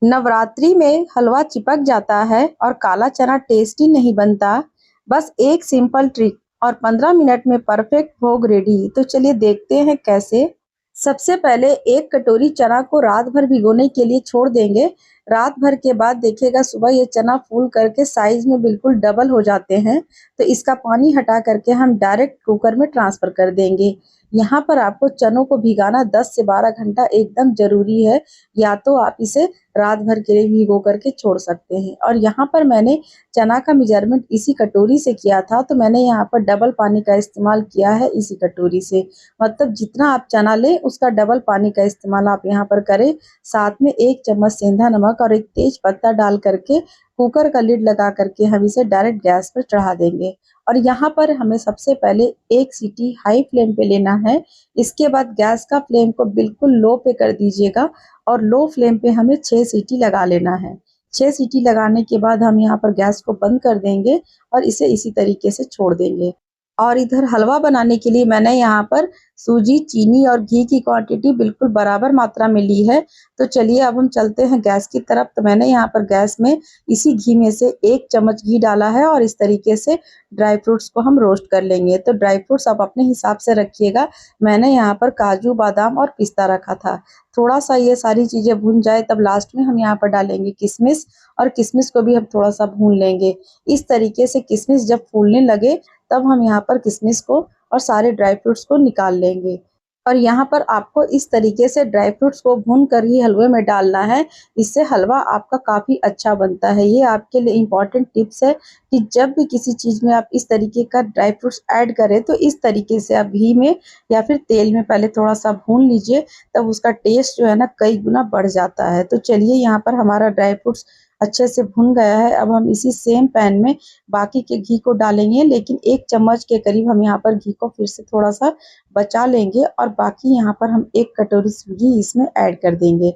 नवरात्रि में हलवा चिपक जाता है और काला चना टेस्टी नहीं बनता। बस एक सिंपल ट्रिक और 15 मिनट में परफेक्ट भोग रेडी। तो चलिए देखते हैं कैसे। सबसे पहले एक कटोरी चना को रात भर भिगोने के लिए छोड़ देंगे। रात भर के बाद देखिएगा सुबह ये चना फूल करके साइज में बिल्कुल डबल हो जाते हैं। तो इसका पानी हटा करके हम डायरेक्ट कुकर में ट्रांसफर कर देंगे। यहाँ पर आपको चनों को भिगाना 10 से 12 घंटा एकदम जरूरी है। या तो आप इसे रात भर के लिए भिगो करके छोड़ सकते हैं। और यहाँ पर मैंने चना का मेजरमेंट इसी कटोरी से किया था, तो मैंने यहाँ पर डबल पानी का इस्तेमाल किया है इसी कटोरी से। मतलब जितना आप चना लें उसका डबल पानी का इस्तेमाल आप यहाँ पर करें। साथ में 1 चम्मच सेंधा नमक और 1 तेज पत्ता डाल करके कुकर का लिड लगा करके हम इसे डायरेक्ट गैस पर चढ़ा देंगे। और यहाँ पर हमें सबसे पहले 1 सीटी हाई फ्लेम पे लेना है। इसके बाद गैस का फ्लेम को बिल्कुल लो पे कर दीजिएगा और लो फ्लेम पे हमें 6 सीटी लगा लेना है। 6 सीटी लगाने के बाद हम यहाँ पर गैस को बंद कर देंगे और इसे इसी तरीके से छोड़ देंगे। और इधर हलवा बनाने के लिए मैंने यहाँ पर सूजी, चीनी और घी की क्वांटिटी बिल्कुल बराबर मात्रा में ली है। तो चलिए अब हम चलते हैं गैस की तरफ। तो मैंने यहाँ पर गैस में इसी घी में से 1 चम्मच घी डाला है और इस तरीके से ड्राई फ्रूट्स को हम रोस्ट कर लेंगे। तो ड्राई फ्रूट्स आप अपने हिसाब से रखिएगा। मैंने यहाँ पर काजू, बादाम और पिस्ता रखा था। थोड़ा सा ये सारी चीजें भून जाए तब लास्ट में हम यहाँ पर डालेंगे किशमिश, और किशमिश को भी हम थोड़ा सा भून लेंगे। इस तरीके से किशमिश जब फूलने लगे तब हम यहाँ पर किशमिश को और सारे ड्राई फ्रूट्स को निकाल लेंगे। और यहाँ पर आपको इस तरीके से ड्राई फ्रूट्स को भून कर ही हलवे में डालना है। इससे हलवा आपका काफ़ी अच्छा बनता है। ये आपके लिए इम्पोर्टेंट टिप्स है कि जब भी किसी चीज़ में आप इस तरीके का ड्राई फ्रूट्स ऐड करें तो इस तरीके से आप घी में या फिर तेल में पहले थोड़ा-सा भून लीजिए, तब उसका टेस्ट जो है ना कई गुना बढ़ जाता है। तो चलिए यहाँ पर हमारा ड्राई फ्रूट्स अच्छे से भुन गया है। अब हम इसी सेम पैन में बाकी के घी को डालेंगे, लेकिन 1 चम्मच के करीब हम यहाँ पर घी को फिर से थोड़ा-सा बचा लेंगे और बाकी यहाँ पर हम 1 कटोरी सूजी इसमें ऐड कर देंगे।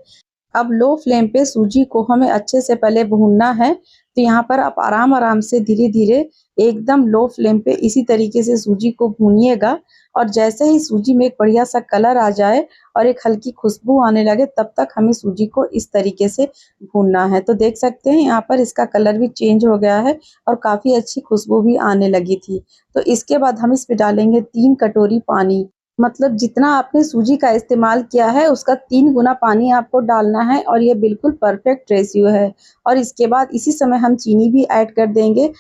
अब लो फ्लेम पे सूजी को हमें अच्छे से पहले भूनना है। तो यहाँ पर आप आराम-आराम से धीरे-धीरे एकदम लो फ्लेम पे इसी तरीके से सूजी को भूनिएगा। और जैसे ही सूजी में एक बढ़िया-सा कलर आ जाए और एक हल्की खुशबू आने लगे, तब तक हमें सूजी को इस तरीके से भूनना है। तो देख सकते हैं यहाँ पर इसका कलर भी चेंज हो गया है और काफ़ी अच्छी खुशबू भी आने लगी थी। तो इसके बाद हम इसमें डालेंगे 3 कटोरी पानी। मतलब जितना आपने सूजी का इस्तेमाल किया है उसका 3 गुना पानी आपको डालना है और ये बिल्कुल परफेक्ट रेशियो है। और इसके बाद इसी समय हम चीनी भी ऐड कर देंगे।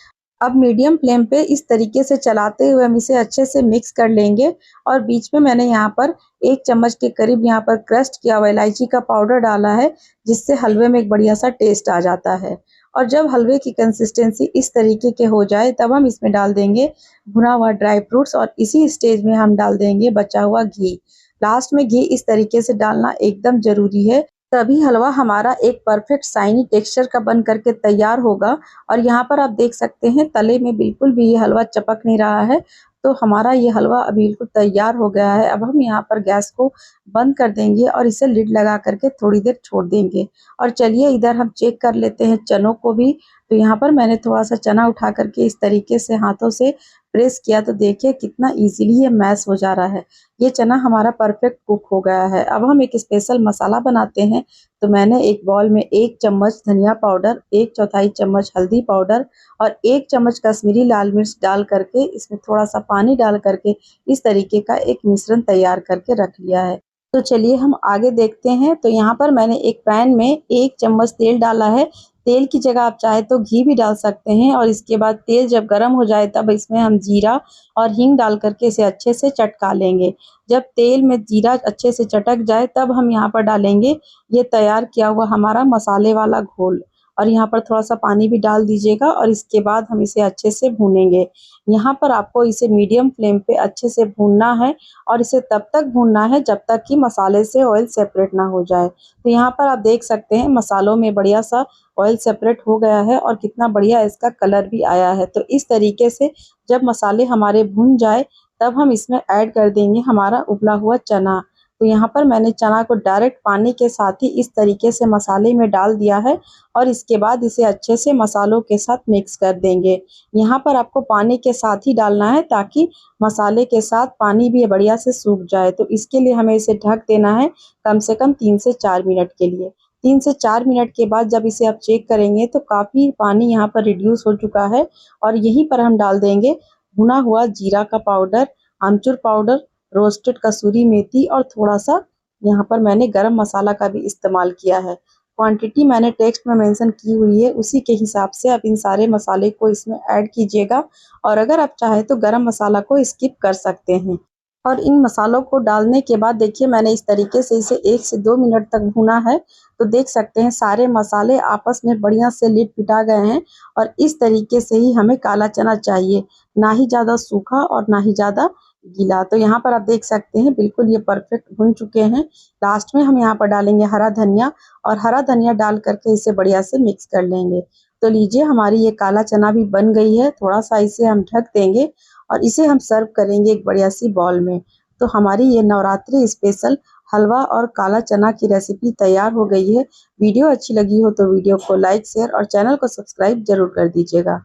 अब मीडियम फ्लेम पे इस तरीके से चलाते हुए हम इसे अच्छे से मिक्स कर लेंगे। और बीच में मैंने यहाँ पर 1 चम्मच के करीब यहाँ पर क्रश्ड किया हुआ इलायची का पाउडर डाला है, जिससे हलवे में एक बढ़िया सा टेस्ट आ जाता है। और जब हलवे की कंसिस्टेंसी इस तरीके के हो जाए तब हम इसमें डाल देंगे भुना हुआ ड्राई फ्रूट्स और इसी स्टेज में हम डाल देंगे बचा हुआ घी। लास्ट में घी इस तरीके से डालना एकदम ज़रूरी है, तभी हलवा हमारा एक परफेक्ट शाइनी टेक्सचर का बन करके तैयार होगा। और यहाँ पर आप देख सकते हैं तले में बिल्कुल भी ये हलवा चिपक नहीं रहा है। तो हमारा ये हलवा अभी बिल्कुल तैयार हो गया है। अब हम यहाँ पर गैस को बंद कर देंगे और इसे लिड लगा करके थोड़ी देर छोड़ देंगे। और चलिए इधर हम चेक कर लेते हैं चनों को भी। तो यहाँ पर मैंने थोड़ा-सा चना उठा करके इस तरीके से हाथों से प्रेस किया, तो देखिए कितना ईज़िली ये मैश हो जा रहा है। ये चना हमारा परफेक्ट कुक हो गया है। अब हम एक स्पेशल मसाला बनाते हैं। तो मैंने एक बाउल में 1 चम्मच धनिया पाउडर, 1/4 चम्मच हल्दी पाउडर और 1 चम्मच कश्मीरी लाल मिर्च डाल करके इसमें थोड़ा-सा पानी डाल करके इस तरीके का एक मिश्रण तैयार करके रख लिया है। तो चलिए हम आगे देखते हैं। तो यहाँ पर मैंने एक पैन में 1 चम्मच तेल डाला है। तेल की जगह आप चाहे तो घी भी डाल सकते हैं। और इसके बाद तेल जब गरम हो जाए तब इसमें हम जीरा और हींग डाल करके इसे अच्छे से चटका लेंगे। जब तेल में जीरा अच्छे से चटक जाए तब हम यहाँ पर डालेंगे ये तैयार किया हुआ हमारा मसाले वाला घोल। और यहाँ पर थोड़ा-सा पानी भी डाल दीजिएगा और इसके बाद हम इसे अच्छे से भूनेंगे। यहाँ पर आपको इसे मीडियम फ्लेम पे अच्छे से भूनना है और इसे तब तक भूनना है जब तक कि मसाले से ऑयल सेपरेट ना हो जाए। तो यहाँ पर आप देख सकते हैं मसालों में बढ़िया-सा ऑयल सेपरेट हो गया है और कितना बढ़िया इसका कलर भी आया है। तो इस तरीके से जब मसाले हमारे भुन जाए तब हम इसमें ऐड कर देंगे हमारा उबला हुआ चना। तो यहाँ पर मैंने चना को डायरेक्ट पानी के साथ ही इस तरीके से मसाले में डाल दिया है और इसके बाद इसे अच्छे से मसालों के साथ मिक्स कर देंगे। यहाँ पर आपको पानी के साथ ही डालना है ताकि मसाले के साथ पानी भी बढ़िया से सूख जाए। तो इसके लिए हमें इसे ढक देना है कम से कम 3 से 4 मिनट के लिए। 3 से 4 मिनट के बाद जब इसे आप चेक करेंगे तो काफ़ी पानी यहाँ पर रिड्यूस हो चुका है और यहीं पर हम डाल देंगे भुना हुआ जीरा का पाउडर, आमचूर पाउडर, रोस्टेड कसूरी मेथी और थोड़ा-सा यहाँ पर मैंने गरम मसाला का भी इस्तेमाल किया है। क्वांटिटी मैंने टेक्स्ट में मेंशन की हुई है, उसी के हिसाब से आप इन सारे मसाले को इसमें ऐड कीजिएगा और अगर आप चाहें तो गरम मसाला को स्किप कर सकते हैं। और इन मसालों को डालने के बाद देखिए मैंने इस तरीके से इसे 1 से 2 मिनट तक भुना है, तो देख सकते हैं सारे मसाले आपस में बढ़िया से लिपटा गए हैं और इस तरीके से ही हमें काला चना चाहिए, ना ही ज़्यादा सूखा और ना ही ज़्यादा गीला। तो यहाँ पर आप देख सकते हैं बिल्कुल ये परफेक्ट भुन चुके हैं। लास्ट में हम यहाँ पर डालेंगे हरा धनिया और हरा धनिया डाल करके इसे बढ़िया से मिक्स कर लेंगे। तो लीजिए हमारी ये काला चना भी बन गई है, थोड़ा-सा इसे हम ढक देंगे और इसे हम सर्व करेंगे एक बढ़िया सी बाउल में। तो हमारी ये नवरात्रि स्पेशल हलवा और काला चना की रेसिपी तैयार हो गई है। वीडियो अच्छी लगी हो तो वीडियो को लाइक, शेयर और चैनल को सब्सक्राइब ज़रूर कर दीजिएगा।